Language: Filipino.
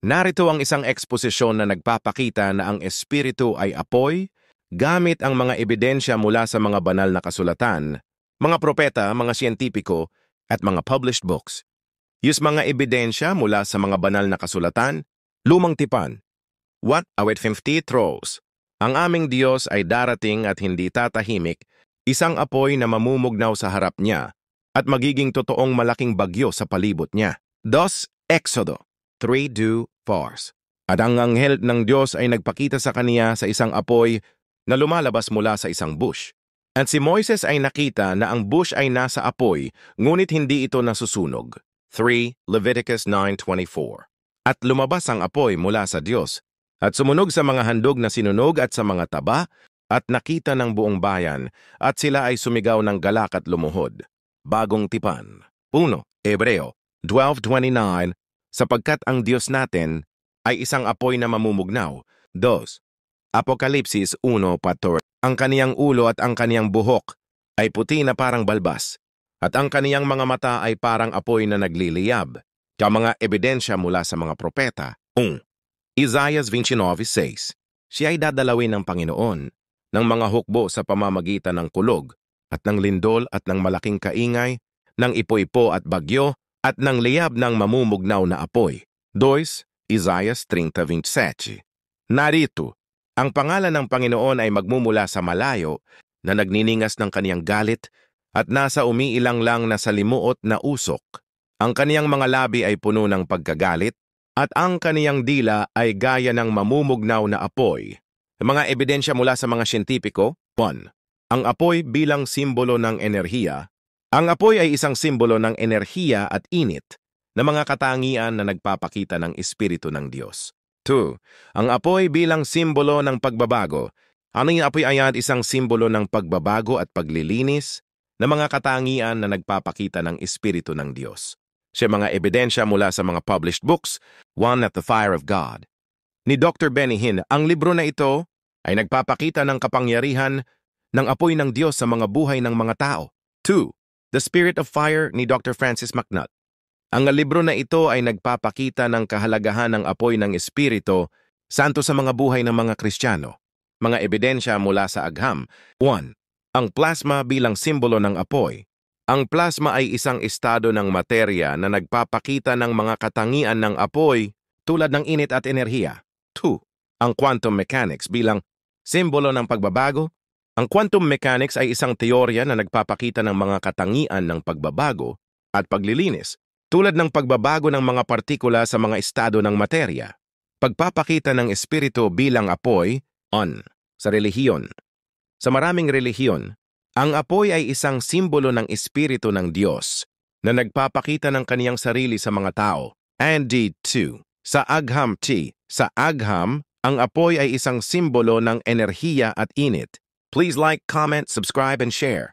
Narito ang isang eksposisyon na nagpapakita na ang espiritu ay apoy gamit ang mga ebidensya mula sa mga banal na kasulatan, mga propeta, mga siyentipiko, at mga published books. Use mga ebidensya mula sa mga banal na kasulatan, lumang tipan. What awit 50 throws? Ang aming Diyos ay darating at hindi tatahimik, isang apoy na mamumugnaw sa harap niya at magiging totoong malaking bagyo sa palibot niya. Dos Exodo 3:4. At ang anghel ng Diyos ay nagpakita sa kaniya sa isang apoy na lumalabas mula sa isang bush. At si Moises ay nakita na ang bush ay nasa apoy, ngunit hindi ito nasusunog. 3 Leviticus 9:24. At lumabas ang apoy mula sa Diyos, at sumunog sa mga handog na sinunog at sa mga taba, at nakita ng buong bayan, at sila ay sumigaw ng galak at lumuhod. Bagong tipan. 1 Hebreo 12:29. Sapagkat ang Diyos natin ay isang apoy na mamumugnaw. 2 Apokalipsis 1:14. Ang kaniyang ulo at ang kaniyang buhok ay puti na parang balbas, at ang kaniyang mga mata ay parang apoy na nagliliyab. Kaya mga ebidensya mula sa mga propeta. Isaiah 29:6. Siya ay dadalawin ng Panginoon ng mga hukbo sa pamamagitan ng kulog, at ng lindol at ng malaking kaingay, ng ipo-ipo at bagyo, at ng liyab ng mamumugnaw na apoy. 2 Isaiah 30:27. Narito, ang pangalan ng Panginoon ay magmumula sa malayo na nagniningas ng kaniyang galit at nasa umiilang lang na salimuot na usok. Ang kaniyang mga labi ay puno ng pagkagalit at ang kaniyang dila ay gaya ng mamumugnaw na apoy. Mga ebidensya mula sa mga siyentipiko. 1. Ang apoy bilang simbolo ng enerhiya. Ang apoy ay isang simbolo ng enerhiya at init na mga katangian na nagpapakita ng Espiritu ng Diyos. 2. Ang apoy bilang simbolo ng pagbabago. Ang apoy ay isang simbolo ng pagbabago at paglilinis na mga katangian na nagpapakita ng Espiritu ng Diyos. Siya mga ebidensya mula sa mga published books. 1 At the Fire of God. Ni Dr. Benny Hinn, ang libro na ito ay nagpapakita ng kapangyarihan ng apoy ng Diyos sa mga buhay ng mga tao. 2. The Spirit of Fire ni Dr. Francis MacNutt. Ang libro na ito ay nagpapakita ng kahalagahan ng apoy ng Espiritu Santo sa mga buhay ng mga Kristiyano. Mga ebidensya mula sa agham. 1. Ang plasma bilang simbolo ng apoy. Ang plasma ay isang estado ng materya na nagpapakita ng mga katangian ng apoy tulad ng init at enerhiya. 2. Ang quantum mechanics bilang simbolo ng pagbabago. Ang quantum mechanics ay isang teorya na nagpapakita ng mga katangian ng pagbabago at paglilinis, tulad ng pagbabago ng mga partikula sa mga estado ng materya. Pagpapakita ng espiritu bilang apoy, sa relihiyon. Sa maraming relihiyon, ang apoy ay isang simbolo ng espiritu ng Diyos na nagpapakita ng kaniyang sarili sa mga tao. And 2. Sa agham T. Sa agham, ang apoy ay isang simbolo ng enerhiya at init. Please like, comment, subscribe, and share.